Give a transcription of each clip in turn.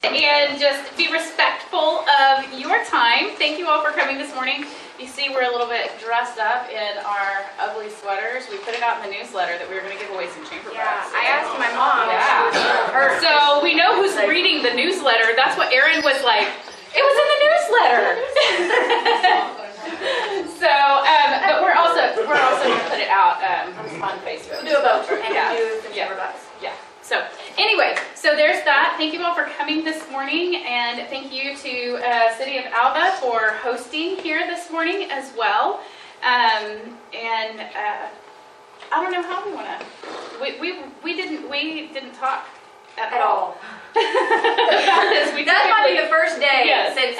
and just be respectful of your time. Thank you all for coming this morning. You see we're a little bit dressed up in our ugly sweaters. We put it out in the newsletter that we were going to give away some chamber bags. I asked my mom if she was hurt. So we know who's reading the newsletter. That's what Erin was like, it was in the newsletter. So, but we're also going to put it out on Facebook. We'll do a both and do some chamber bags. Yeah. So anyway, so there's that. Thank you all for coming this morning, and thank you to City of Alva for hosting here this morning as well. I don't know how we want to. We didn't talk at all about this. That might be the first day Yes. since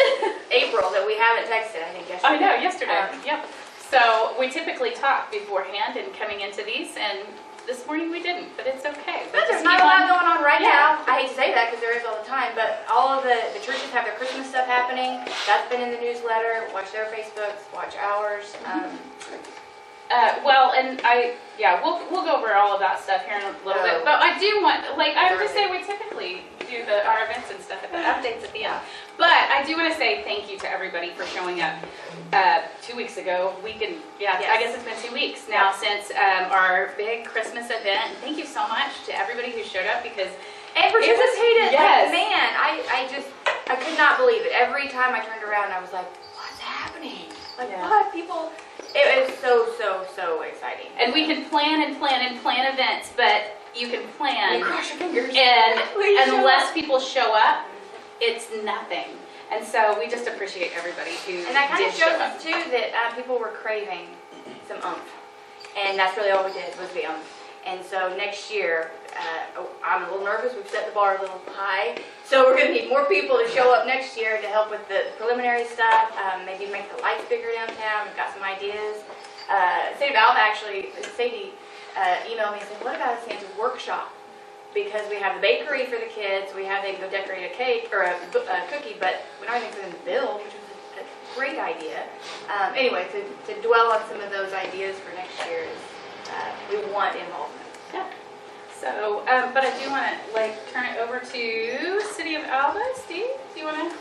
April that we haven't texted. I think yesterday. I know, yesterday. Yep. So we typically talk beforehand and coming into these, and this morning we didn't, but it's okay. But there's not a lot going on right now. I hate to say that because there is all the time, but all of the churches have their Christmas stuff happening. That's been in the newsletter. Watch their Facebooks, watch ours. We'll go over all of that stuff here in a little bit. But I do want, I would just say we typically do our events and stuff at the updates at the end. But I do want to say thank you to everybody for showing up 2 weeks ago. I guess it's been 2 weeks now since our big Christmas event. And thank you so much to everybody who showed up because and participated. Yes. Man, I could not believe it. Every time I turned around, I was like, what's happening? What? People, it was so exciting. And we can plan events, but you can plan. You cross your fingers. And unless people show up, it's nothing. And so we just appreciate everybody who And that kind of did show shows up. us too that people were craving some oomph. And that's really all we did was the oomph. And so next year, I'm a little nervous. We've set the bar a little high. So we're going to need more people to show up next year to help with the preliminary stuff. Maybe make the lights bigger downtown. We've got some ideas. City of Alva actually, Sadie emailed me and said, what about a Santa's workshop? Because we have the bakery for the kids. We have they can go decorate a cake or a cookie, but we don't have anything for them to build, which was a great idea. Anyway, to dwell on some of those ideas for next year is we want involvement. Yeah. So, but I do want to turn it over to City of Alva. Steve, do you want to?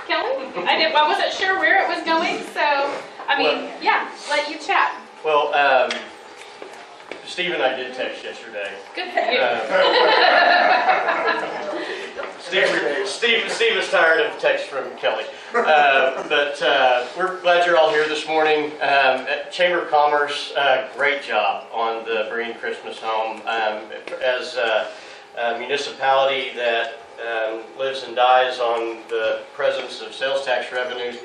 Kelly? I wasn't sure where it was going, so let you chat. Well, Steve and I did text yesterday. Good for you. Steve is tired of text from Kelly. But we're glad you're all here this morning. At Chamber of Commerce, great job on the Bringing Christmas Home. As a municipality that lives and dies on the presence of sales tax revenues,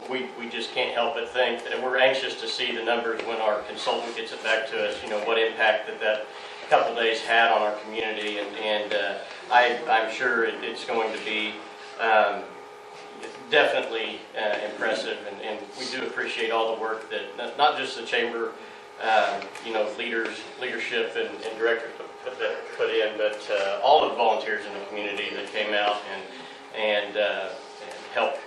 we just can't help but think that we're anxious to see the numbers when our consultant gets it back to us, what impact that couple days had on our community, and I'm sure it's going to be definitely impressive, and we do appreciate all the work that not just the chamber, leadership and directors put in, but all of the volunteers in the community that came out and helped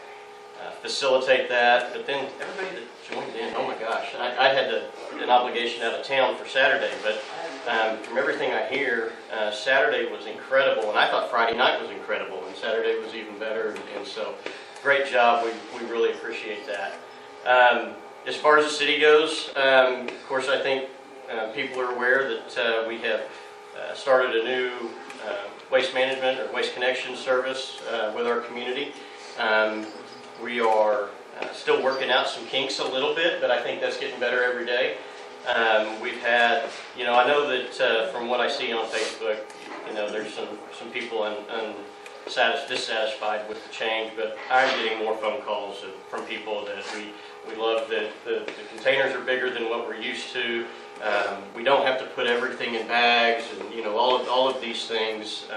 facilitate that. But then everybody that joined in, oh my gosh, I had an obligation out of town for Saturday, but from everything I hear, Saturday was incredible, and I thought Friday night was incredible, and Saturday was even better, and so great job. We really appreciate that. As far as the city goes, of course, I think people are aware that we have started a new waste management or waste connection service with our community. We are still working out some kinks a little bit, but I think that's getting better every day. We've had, I know that from what I see on Facebook, there's some people dissatisfied with the change, but I'm getting more phone calls from people that we love that the containers are bigger than what we're used to. We don't have to put everything in bags, and all of these things.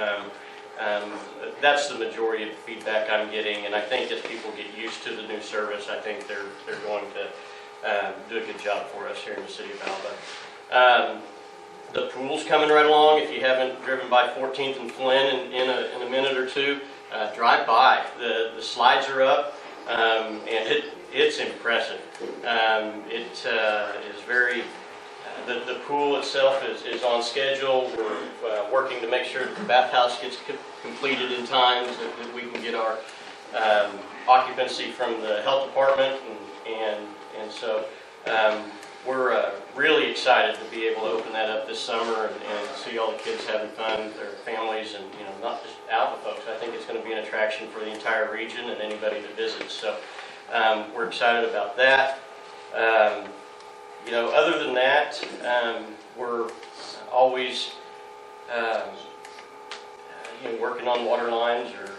That's the majority of the feedback I'm getting, and I think as people get used to the new service, I think they're going to do a good job for us here in the city of Alva. The pool's coming right along. If you haven't driven by 14th and Flynn in a minute or two, drive by. The slides are up, and it's impressive. It is very The pool itself is on schedule. We're working to make sure that the bathhouse gets completed in time so that we can get our occupancy from the health department, and so we're really excited to be able to open that up this summer and see all the kids having fun, their families, and not just Alva folks. I think it's going to be an attraction for the entire region and anybody that visits. So we're excited about that. Other than that, we're always working on water lines or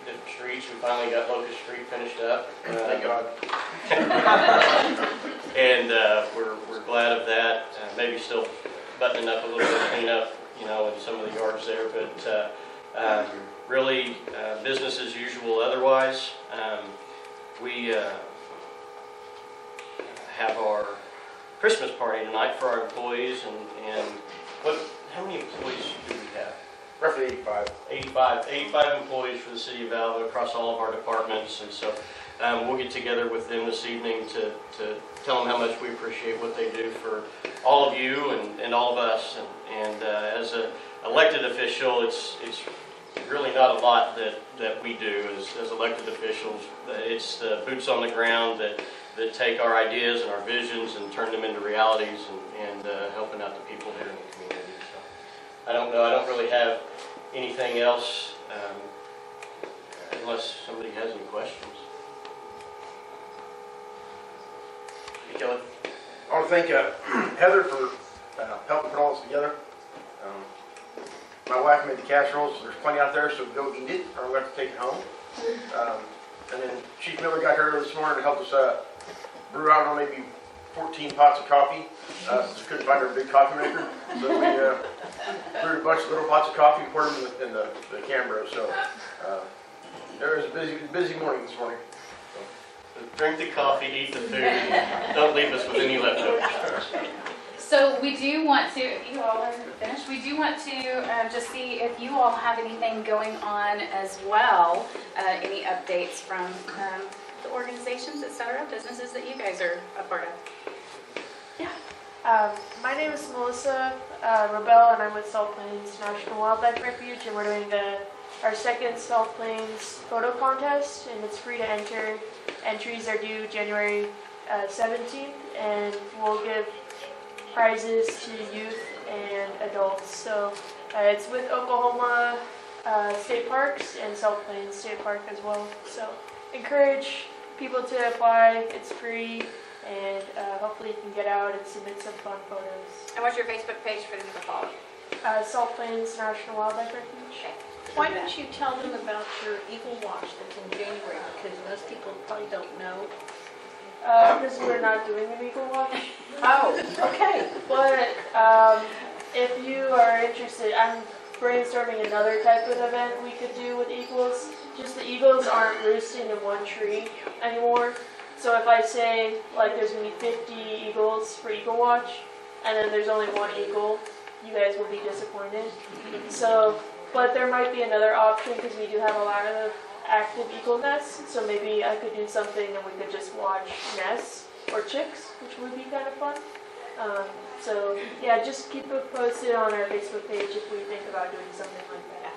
different streets. We finally got Locust Street finished up. Thank God. And we're glad of that. Maybe still buttoning up a little bit of cleanup, in some of the yards there, but really business as usual otherwise. We have our Christmas party tonight for our employees, and how many employees do we have? Roughly 85. 85 employees for the city of Alva across all of our departments, and so we'll get together with them this evening to tell them how much we appreciate what they do for all of you and all of us. And as an elected official, it's really not a lot that we do as elected officials. It's the boots on the ground that take our ideas and our visions and turn them into realities and helping out the people here in the community. So I don't know. I don't really have anything else unless somebody has any questions. Kelly. I want to thank Heather for helping put all this together. My wife made the casseroles, so there's plenty out there, so go eat it, or we'll have to take it home. And then Chief Miller got here this morning to help us brew, I don't know, maybe 14 pots of coffee. Just couldn't find our big coffee maker, so we brewed a bunch of little pots of coffee and poured them in the Cambro. So there was a busy morning this morning. Drink the coffee, eat the food, and don't leave us with any leftovers. So we do want to, you all are finished, we do want to just see if you all have anything going on as well, any updates from the organizations, etc., businesses that you guys are a part of. Yeah. My name is Melissa Rebel, and I'm with Salt Plains National Wildlife Refuge, and we're doing our second Salt Plains photo contest, and it's free to enter. Entries are due January 17th, and we'll give prizes to youth and adults. So it's with Oklahoma State Parks and Salt Plains State Park as well. So encourage people to apply. It's free, and hopefully you can get out and submit some fun photos. And what's your Facebook page for them to follow? Salt Plains National Wildlife Refuge. Okay. Why don't you tell them about your Eagle Watch that's in January, because most people probably don't know. Because we're not doing an Eagle Watch. Oh, okay. But if you are interested, I'm brainstorming another type of event we could do with eagles. Just the eagles aren't roosting in one tree anymore. So if I say, like, there's going to be 50 eagles for Eagle Watch, and then there's only one eagle, you guys will be disappointed. So, but there might be another option, because we do have a lot of active eagle nests. So maybe I could do something and we could just watch nests or chicks, which would be kind of fun. So yeah, just keep it posted on our Facebook page if we think about doing something like that.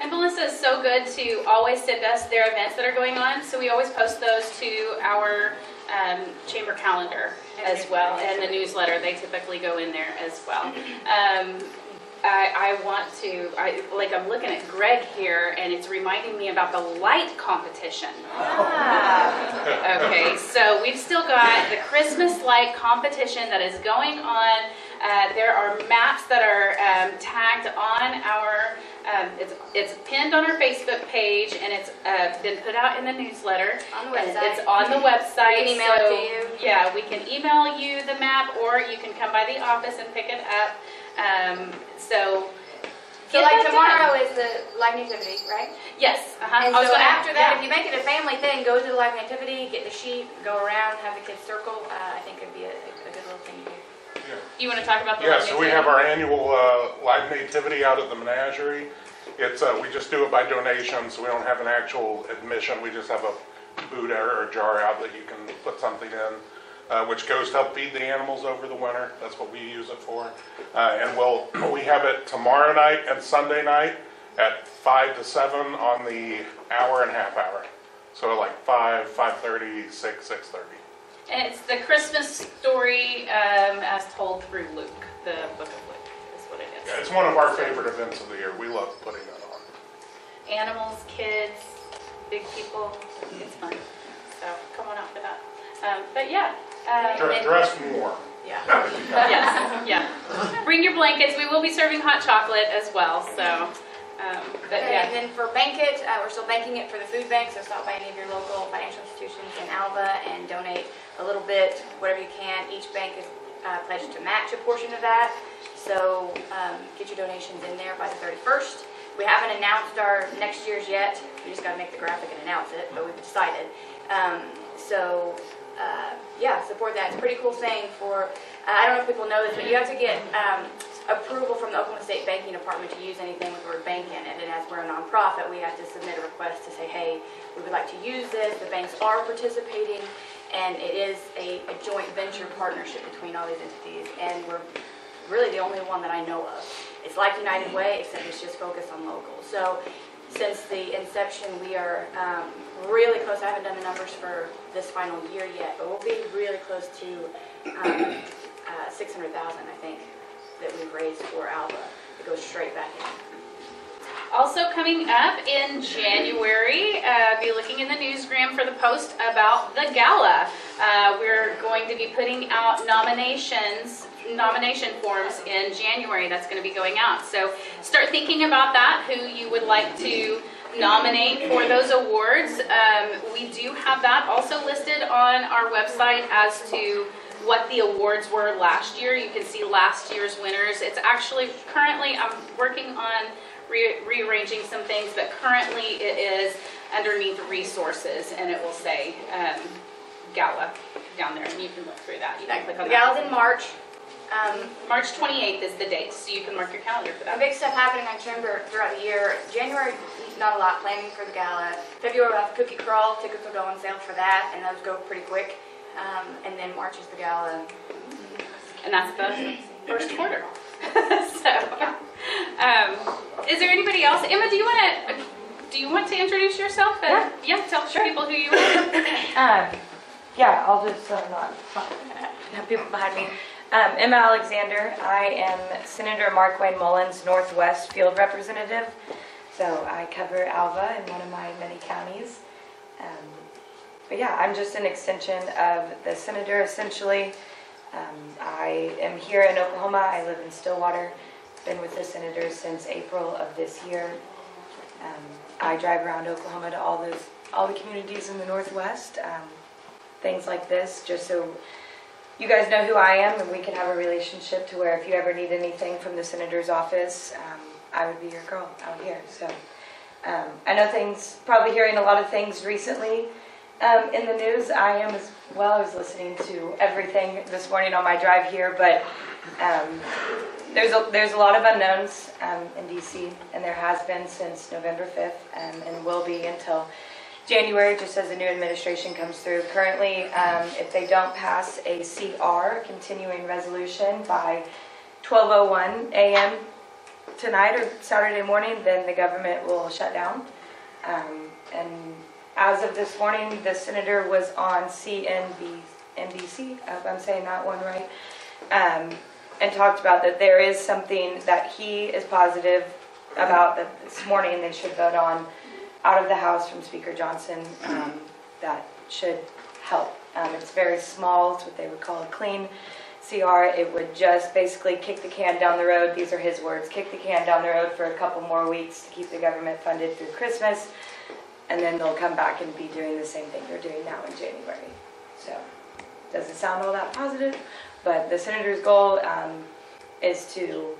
And Melissa is so good to always send us their events that are going on, so we always post those to our chamber calendar as well, and the newsletter. They typically go in there as well. I'm looking at Greg here, and it's reminding me about the light competition. Okay, so we've still got the Christmas light competition that is going on. There are maps that are tagged on our, it's pinned on our Facebook page, and it's been put out in the newsletter. On the website. It's on the website. We can email it to you. Yeah, we can email you the map, or you can come by the office and pick it up. So like tomorrow is the live nativity, right? Yes. And so after that, if you make it a family thing, go to the live nativity, get the sheet, go around, have the kids circle. I think it'd be a good little thing to do. Yeah. You want to talk about the Yeah, live so we nativity? have our annual live nativity out at the menagerie. It's we just do it by donation, so we don't have an actual admission. We just have a boot or a jar out that you can put something in. which goes to help feed the animals over the winter. That's what we use it for. And we have it tomorrow night and Sunday night at 5 to 7 on the hour and half hour. So like 5, 5:30, 6, 6:30. And it's the Christmas story as told through Luke, the book of Luke is what it is. Yeah, it's one of our favorite events of the year. We love putting that on. Animals, kids, big people, it's fun. So come on out for that. But yeah. Dress warm. Yeah. Yes, yeah. Bring your blankets. We will be serving hot chocolate as well. So, but Okay, yeah. and then for Bank-It, we're still banking it for the food bank, so stop by any of your local financial institutions in Alva and donate a little bit, whatever you can. Each bank is pledged to match a portion of that, so get your donations in there by the 31st. We haven't announced our next year's yet. We just got to make the graphic and announce it, but we've decided. Yeah, support that. It's a pretty cool thing for, I don't know if people know this, but you have to get approval from the Oklahoma State Banking Department to use anything with the word bank in it. And as we're a nonprofit, we have to submit a request to say, hey, we would like to use this. The banks are participating, and it is a joint venture partnership between all these entities. And we're really the only one that I know of. It's like United Way, except it's just focused on local. So since the inception, we are really close. I haven't done the numbers for this final year yet, but we'll be really close to 600,000, I think, that we've raised for Alva. It goes straight back in. Also coming up in January, be looking in the newsgram for the post about the gala. We're going to be putting out nomination forms in January. That's going to be going out. So start thinking about that, who you would like to nominate for those awards. We do have that also listed on our website as to what the awards were last year. You can see last year's winners. It's actually currently, I'm working on rearranging some things, but currently it is underneath resources, and it will say gala down there, and you can look through that. You can click on The gala's in March. March 28th is the date, so you can mark your calendar for that. Big stuff happening on Chamber throughout the year. January, not a lot planning for the gala. February, we'll have cookie crawl. Tickets will go on sale for that, and those go pretty quick. And then March is the gala. And that's the first quarter. So, is there anybody else? Emma, do you want to introduce yourself? Yeah, tell people who you are. Yeah, I'll just not have people behind me. Emma Alexander. I am Senator Mark Wayne Mullins' Northwest Field Representative. So I cover Alva in one of my many counties. But yeah, I'm just an extension of the senator, essentially. I am here in Oklahoma. I live in Stillwater. Been with the senator since April of this year. I drive around Oklahoma to all the communities in the Northwest. Things like this, just so you guys know who I am, and we can have a relationship to where if you ever need anything from the senator's office, I would be your girl out here. So I know things, probably hearing a lot of things recently in the news. I am as well. I was listening to everything this morning on my drive here, but there's a lot of unknowns in D.C., and there has been since November 5th, and will be until January, just as the new administration comes through. Currently, if they don't pass a CR, continuing resolution, by 12:01 a.m. tonight or Saturday morning, then the government will shut down. And as of this morning, the senator was on NBC, I hope I'm saying that one right, and talked about that there is something that he is positive about that this morning they should vote on out of the House from Speaker Johnson that should help. It's very small. It's what they would call a clean CR. It would just basically kick the can down the road. These are his words. Kick the can down the road for a couple more weeks to keep the government funded through Christmas. And then they'll come back and be doing the same thing they're doing now in January. So, doesn't sound all that positive, but the senator's goal is to,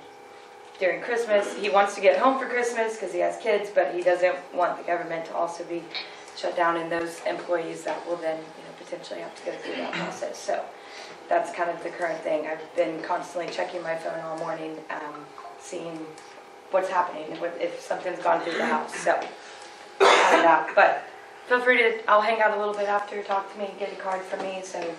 during Christmas, he wants to get home for Christmas because he has kids, but he doesn't want the government to also be shut down and those employees that will then potentially have to go through that process. So, that's kind of the current thing. I've been constantly checking my phone all morning, seeing what's happening, if something's gone through the House. So, but feel free to, I'll hang out a little bit after, talk to me, get a card from me. So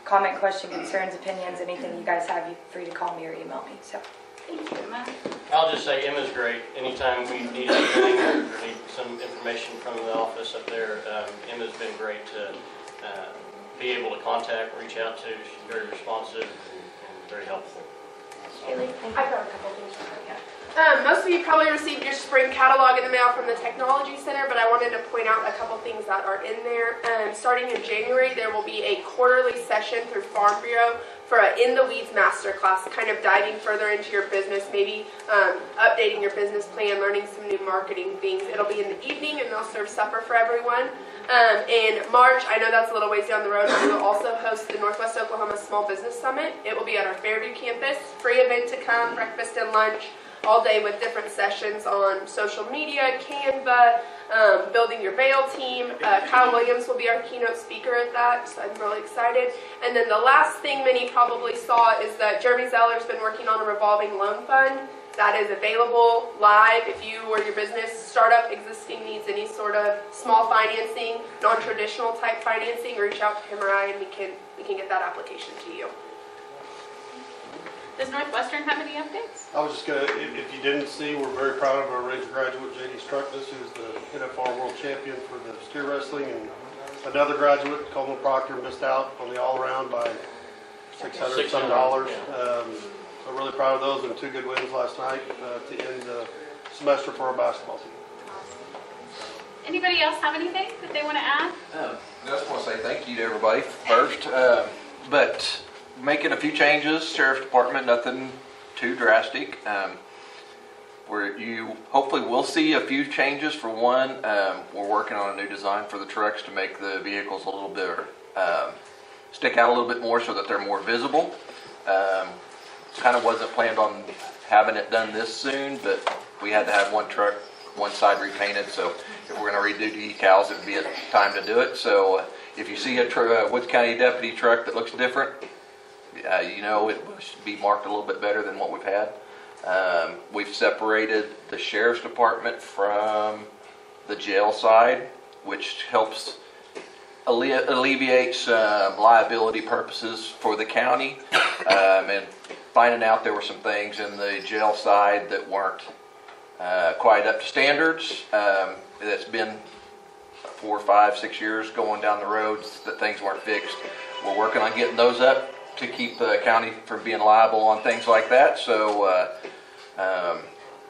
comment, question, concerns, opinions, anything you guys have, you're free to call me or email me. So, Thank you, Emma. I'll just say Emma's great. Anytime we need anything or need some information from the office up there, Emma's been great to be able to contact, reach out to. She's very responsive and very helpful. Haley, I've got a couple things for you. Most of you probably received your spring catalog in the mail from the Technology Center, but I wanted to point out a couple things that are in there. Starting in January, there will be a quarterly session through Farm Bureau for an In the Weeds masterclass, kind of diving further into your business, maybe updating your business plan, learning some new marketing things. It'll be in the evening, and they'll serve supper for everyone. In March, I know that's a little ways down the road, but we will also host the Northwest Oklahoma Small Business Summit. It will be at our Fairview campus. Free event to come, breakfast and lunch, all day with different sessions on social media, Canva, building your bail team. Kyle Williams will be our keynote speaker at that, so I'm really excited. And then the last thing many probably saw is that Jeremy Zeller's been working on a revolving loan fund that is available live if you or your business, startup, existing needs any sort of small financing, non-traditional type financing, reach out to him or I and we can get that application to you. Does Northwestern have any updates? I was just gonna, if you didn't see, we're very proud of our Ranger graduate, JD Struckness, who's the NFR World Champion for the steer wrestling, and another graduate, Coleman Proctor, missed out on the all-around by $600 some. So really proud of those, and 2 good wins last night to end the semester for our basketball team. Anybody else have anything that they want to add? I just want to say thank you to everybody first, but making a few changes, Sheriff's Department, nothing too drastic. Where you hopefully will see a few changes. For one, we're working on a new design for the trucks to make the vehicles a little bit, stick out a little bit more so that they're more visible. Kind of wasn't planned on having it done this soon, but we had to have one truck, one side repainted, so if we're going to redo the decals, it would be a time to do it. So if you see a Woods County deputy truck that looks different, you know it should be marked a little bit better than what we've had. We've separated the Sheriff's Department from the jail side, which helps alleviate some liability purposes for the county, and finding out there were some things in the jail side that weren't quite up to standards. It's been 4, 5, 6 years going down the roads that things weren't fixed. We're working on getting those up to keep the county from being liable on things like that. So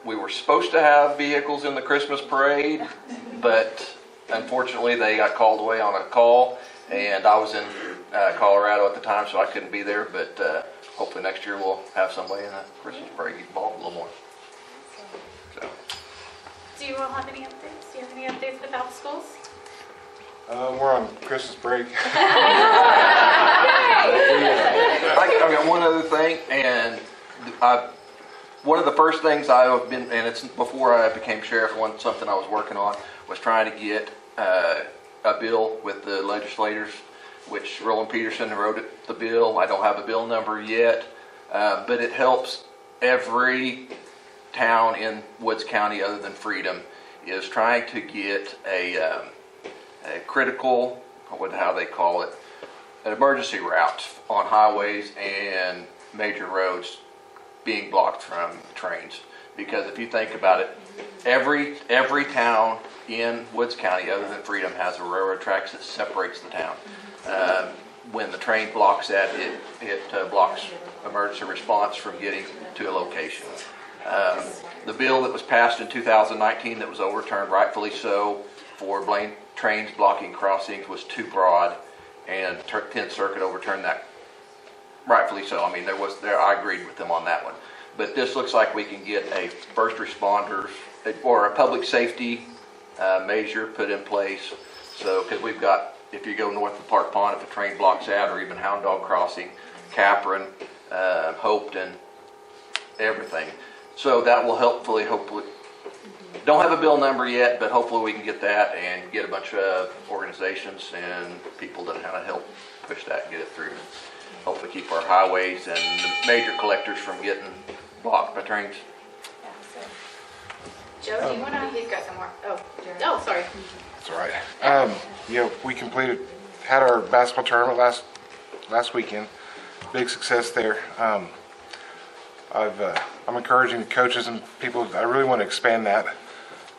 we were supposed to have vehicles in the Christmas parade, but unfortunately they got called away on a call, and I was in Colorado at the time, so I couldn't be there, but hopefully next year we'll have somebody in the Christmas parade get involved a little more. So. Do you all have any updates? Do you have any updates with Alva schools? We're on Christmas break. I got one other thing, and one of the first things I've been, and it's before I became sheriff, something I was working on was trying to get a bill with the legislators, which Roland Peterson wrote the bill. I don't have a bill number yet, but it helps every town in Woods County other than Freedom is trying to get a critical, how they call it, an emergency route on highways and major roads being blocked from trains. Because if you think about it, every town in Woods County other than Freedom has a railroad tracks that separates the town. When the train blocks that, it blocks emergency response from getting to a location. The bill that was passed in 2019 that was overturned, rightfully so, for trains blocking crossings was too broad, and 10th Circuit overturned that, rightfully so. I mean, I agreed with them on that one. But this looks like we can get a first responders or a public safety measure put in place. So, because we've got, if you go north of Park Pond, if a train blocks that, or even Hound Dog Crossing, Capron, Hopeton, everything. So that will hopefully, don't have a bill number yet, but hopefully we can get that and get a bunch of organizations and people that kind of help push that and get it through. Hopefully keep our highways and the major collectors from getting blocked by trains. Joe, do you want to? He's got some more. Oh, sorry. That's all right. We had our basketball tournament last weekend. Big success there. I'm encouraging the coaches and people. I really want to expand that.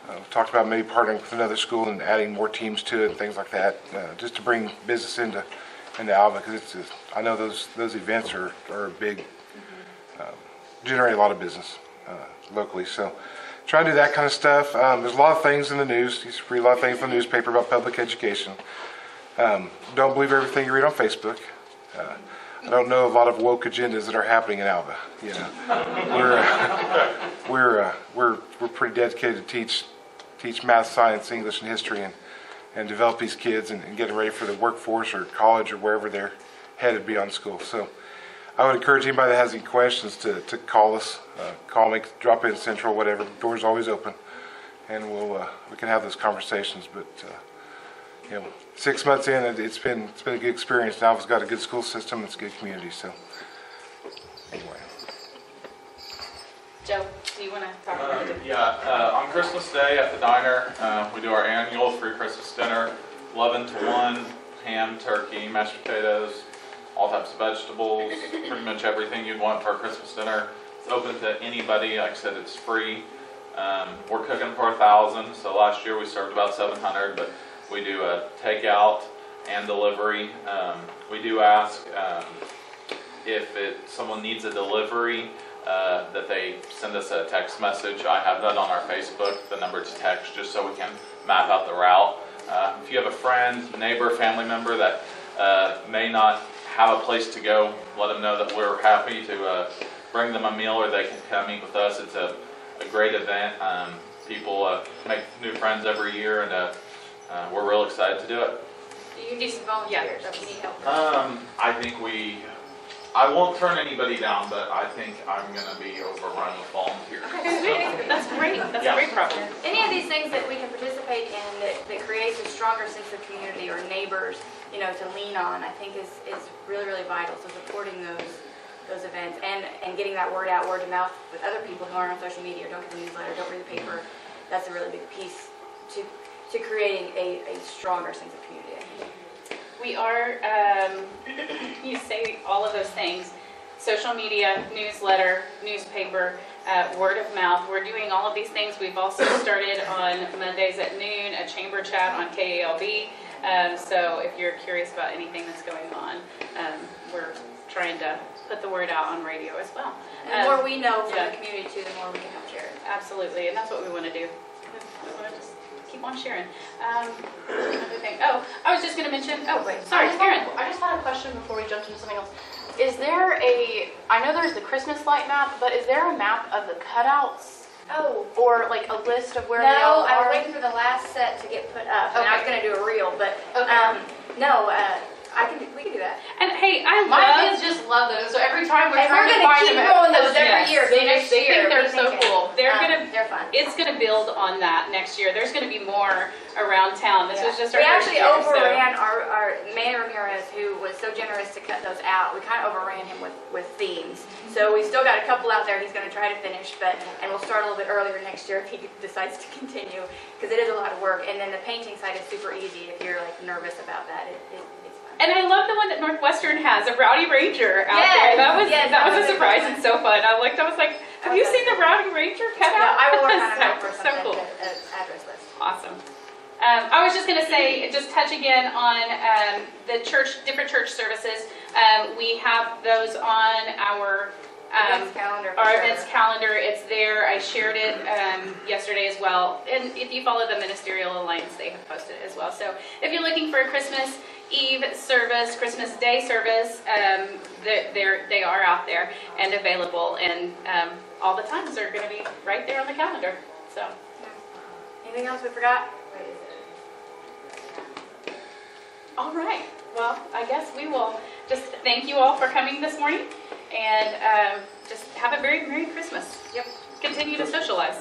We've talked about maybe partnering with another school and adding more teams to it and things like that, just to bring business into Alva, because I know those events are big, generate a lot of business locally. So try to do that kind of stuff. There's a lot of things in the news. You read a lot of things in the newspaper about public education. Don't believe everything you read on Facebook. I don't know a lot of woke agendas that are happening in Alva. You know, we're pretty dedicated to teach math, science, English, and history, and develop these kids and get them ready for the workforce or college or wherever they're headed beyond school. So I would encourage anybody that has any questions to call us, drop in Central, whatever. The door's always open, and we can have those conversations. But 6 months in, it's been a good experience. Alva's got a good school system. It's a good community. So anyway. Joe, do you want to talk about it? Yeah, on Christmas Day at the diner, we do our annual free Christmas dinner, 11 to 1, ham, turkey, mashed potatoes, all types of vegetables, pretty much everything you'd want for a Christmas dinner. It's open to anybody. Like I said, it's free. We're cooking for 1,000, so last year we served about 700, but we do a takeout and delivery. We do ask if someone needs a delivery, that they send us a text message. I have that on our Facebook, the number to text, just so we can map out the route. If you have a friend, neighbor, family member that may not have a place to go, let them know that we're happy to bring them a meal, or they can come eat with us. It's a great event. People make new friends every year, and we're real excited to do it. You do some volunteers, if you need help. I won't turn anybody down, but I think I'm going to be overrun with volunteers. That's great. That's a great problem. Any of these things that we can participate in that creates a stronger sense of community or neighbors, to lean on, I think is really, really vital. So supporting those events and getting that word out, word of mouth with other people who aren't on social media, or don't get the newsletter, don't read the paper, that's a really big piece to creating a stronger sense of community, I think. We are, you say all of those things, social media, newsletter, newspaper, word of mouth. We're doing all of these things. We've also started on Mondays at noon a chamber chat on KALB. So if you're curious about anything that's going on, we're trying to put the word out on radio as well. And the more we know from the community too, the more we can help share it. Absolutely, and that's what we want to do. We want to just keep on sharing. Another thing. Oh, I was just going to mention. Oh, wait. Sorry, Karen. I just had a question before we jumped into something else. Is there I know there's the Christmas light map, but is there a map of the cutouts? Oh. Or like a list of where they all No, I was are? waiting for the last set to get put up, and I was going to do a reel, but no, we can do that. And hey, My kids just love those. So every time we're And trying we're to going to find keep them. going those every year. So They next think year, they're we so think cool. They're fun. It's gonna build on that next year. There's gonna be more around town. This was just our We first actually year, overran our Mayor Ramirez, who was so generous to cut those out. We kind of overran him with themes. So we've still got a couple out there he's going to try to finish, and we'll start a little bit earlier next year if he decides to continue, because it is a lot of work. And then the painting side is super easy if you're like nervous about that. It's fun. And I love the one that Northwestern has, a Rowdy Ranger out there. That was a surprise and so fun. I was like, have you seen the Rowdy Ranger cut out? Yeah, I will work on it for so something, cool. an address list. Awesome. I was just going to say, just touch again on the different church services. We have those on our Events calendar. events calendar. It's there. I shared it yesterday as well. And if you follow the Ministerial Alliance, they have posted it as well. So if you're looking for a Christmas Eve service, Christmas Day service, they are out there and available. And all the times are going to be right there on the calendar. So. Anything else we forgot? All right. Well, I guess we will just thank you all for coming this morning, and just have a very Merry Christmas. Yep. Continue to socialize.